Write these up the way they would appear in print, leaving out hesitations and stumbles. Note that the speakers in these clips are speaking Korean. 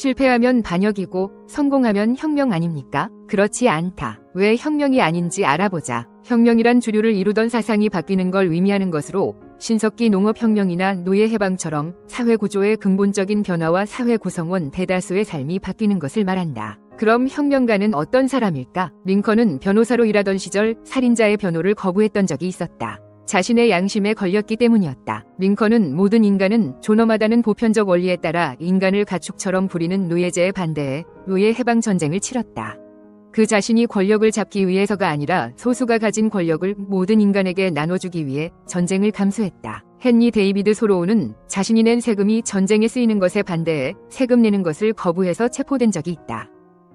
실패하면 반역이고 성공하면 혁명 아닙니까? 그렇지 않다. 왜 혁명이 아닌지 알아보자. 혁명이란 주류를 이루던 사상이 바뀌는 걸 의미하는 것으로 신석기 농업혁명이나 노예해방처럼 사회구조의 근본적인 변화와 사회 구성원 대다수의 삶이 바뀌는 것을 말한다. 그럼 혁명가는 어떤 사람일까? 링컨은 변호사로 일하던 시절 살인자의 변호를 거부했던 적이 있었다. 자신의 양심에 걸렸기 때문이었다. 링컨은 모든 인간은 존엄하다는 보편적 원리에 따라 인간을 가축처럼 부리는 노예제에 반대해 노예 해방 전쟁을 치렀다. 그 자신이 권력을 잡기 위해서가 아니라 소수가 가진 권력을 모든 인간에게 나눠주기 위해 전쟁을 감수했다. 헨리 데이비드 소로우는 자신이 낸 세금이 전쟁에 쓰이는 것에 반대해 세금 내는 것을 거부해서 체포된 적이 있다.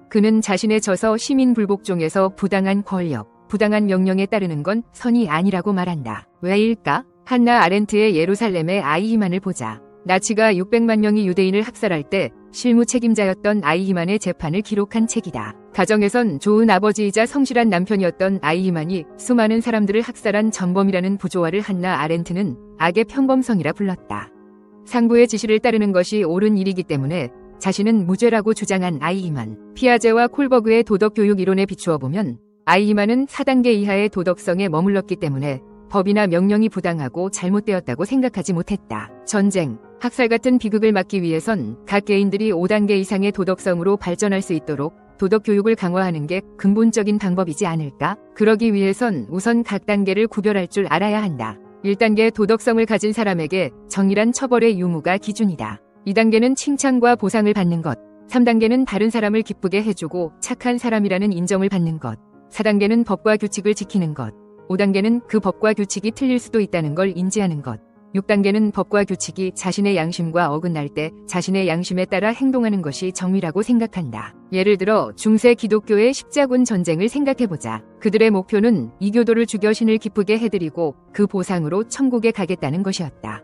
그는 자신의 저서 시민 불복종에서 부당한 권력, 부당한 명령에 따르는 건 선이 아니라고 말한다. 왜일까? 한나 아렌트의 예루살렘의 아이히만을 보자. 나치가 600만 명의 유대인을 학살할 때 실무 책임자였던 아이히만의 재판을 기록한 책이다. 가정에선 좋은 아버지이자 성실한 남편이었던 아이히만이 수많은 사람들을 학살한 전범이라는 부조화를 한나 아렌트는 악의 평범성이라 불렀다. 상부의 지시를 따르는 것이 옳은 일이기 때문에 자신은 무죄라고 주장한 아이히만. 피아제와 콜버그의 도덕교육 이론에 비추어 보면 아이히만은 4단계 이하의 도덕성에 머물렀기 때문에 법이나 명령이 부당하고 잘못되었다고 생각하지 못했다. 전쟁, 학살 같은 비극을 막기 위해선 각 개인들이 5단계 이상의 도덕성으로 발전할 수 있도록 도덕교육을 강화하는 게 근본적인 방법이지 않을까? 그러기 위해선 우선 각 단계를 구별할 줄 알아야 한다. 1단계 도덕성을 가진 사람에게 정의란 처벌의 유무가 기준이다. 2단계는 칭찬과 보상을 받는 것, 3단계는 다른 사람을 기쁘게 해주고 착한 사람이라는 인정을 받는 것, 4단계는 법과 규칙을 지키는 것, 5단계는 그 법과 규칙이 틀릴 수도 있다는 걸 인지하는 것, 6단계는 법과 규칙이 자신의 양심과 어긋날 때 자신의 양심에 따라 행동하는 것이 정의라고 생각한다. 예를 들어 중세 기독교의 십자군 전쟁을 생각해보자. 그들의 목표는 이교도를 죽여 신을 기쁘게 해드리고 그 보상으로 천국에 가겠다는 것이었다.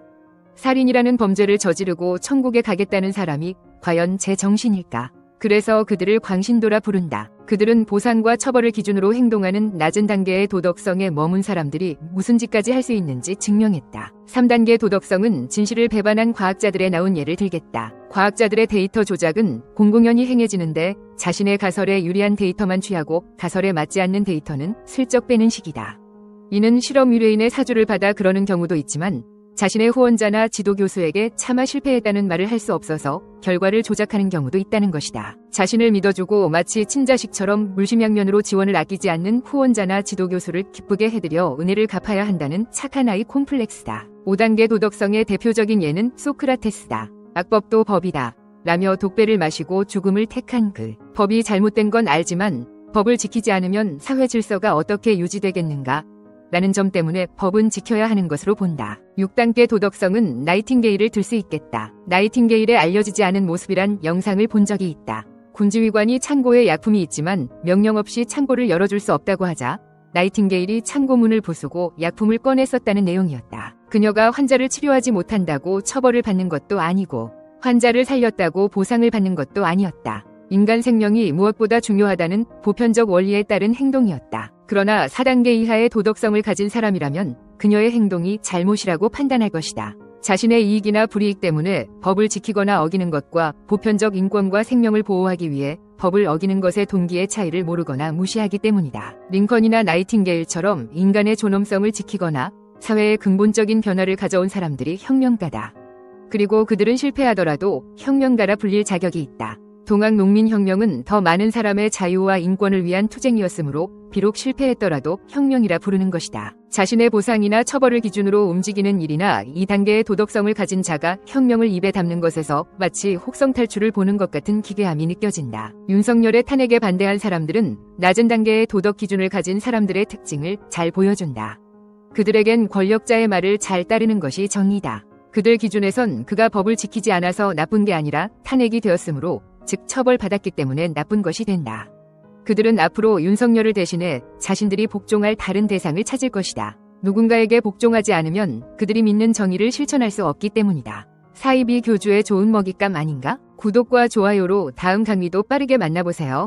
살인이라는 범죄를 저지르고 천국에 가겠다는 사람이 과연 제정신일까? 그래서 그들을 광신도라 부른다. 그들은 보상과 처벌을 기준으로 행동하는 낮은 단계의 도덕성에 머문 사람들이 무슨 짓까지 할 수 있는지 증명했다. 3단계 도덕성은 진실을 배반한 과학자들에 나온 예를 들겠다. 과학자들의 데이터 조작은 공공연히 행해지는데 자신의 가설에 유리한 데이터만 취하고 가설에 맞지 않는 데이터는 슬쩍 빼는 식이다. 이는 실험 의뢰인의 사주를 받아 그러는 경우도 있지만 자신의 후원자나 지도교수에게 차마 실패했다는 말을 할 수 없어서 결과를 조작하는 경우도 있다는 것이다. 자신을 믿어주고 마치 친자식처럼 물심양면으로 지원을 아끼지 않는 후원자나 지도교수를 기쁘게 해드려 은혜를 갚아야 한다는 착한 아이 콤플렉스다. 5단계 도덕성의 대표적인 예는 소크라테스다. 악법도 법이다. 라며 독배를 마시고 죽음을 택한 그. 법이 잘못된 건 알지만 법을 지키지 않으면 사회 질서가 어떻게 유지되겠는가? 라는 점 때문에 법은 지켜야 하는 것으로 본다. 6단계 도덕성은 나이팅게일을 들 수 있겠다. 나이팅게일의 알려지지 않은 모습이란 영상을 본 적이 있다. 군지휘관이 창고에 약품이 있지만 명령 없이 창고를 열어줄 수 없다고 하자 나이팅게일이 창고 문을 부수고 약품을 꺼냈었다는 내용이었다. 그녀가 환자를 치료하지 못한다고 처벌을 받는 것도 아니고 환자를 살렸다고 보상을 받는 것도 아니었다. 인간 생명이 무엇보다 중요하다는 보편적 원리에 따른 행동이었다. 그러나 4단계 이하의 도덕성을 가진 사람이라면 그녀의 행동이 잘못이라고 판단할 것이다. 자신의 이익이나 불이익 때문에 법을 지키거나 어기는 것과 보편적 인권과 생명을 보호하기 위해 법을 어기는 것의 동기의 차이를 모르거나 무시하기 때문이다. 링컨이나 나이팅게일처럼 인간의 존엄성을 지키거나 사회의 근본적인 변화를 가져온 사람들이 혁명가다. 그리고 그들은 실패하더라도 혁명가라 불릴 자격이 있다. 동학농민혁명은 더 많은 사람의 자유와 인권을 위한 투쟁이었으므로 비록 실패했더라도 혁명이라 부르는 것이다. 자신의 보상이나 처벌을 기준으로 움직이는 일이나 2단계의 도덕성을 가진 자가 혁명을 입에 담는 것에서 마치 혹성 탈출을 보는 것 같은 기괴함이 느껴진다. 윤석열의 탄핵에 반대한 사람들은 낮은 단계의 도덕 기준을 가진 사람들의 특징을 잘 보여준다. 그들에겐 권력자의 말을 잘 따르는 것이 정의다. 그들 기준에선 그가 법을 지키지 않아서 나쁜 게 아니라 탄핵이 되었으므로 즉 처벌받았기 때문에 나쁜 것이 된다. 그들은 앞으로 윤석열을 대신해 자신들이 복종할 다른 대상을 찾을 것이다. 누군가에게 복종하지 않으면 그들이 믿는 정의를 실천할 수 없기 때문이다. 사이비 교주의 좋은 먹잇감 아닌가? 구독과 좋아요로 다음 강의도 빠르게 만나보세요.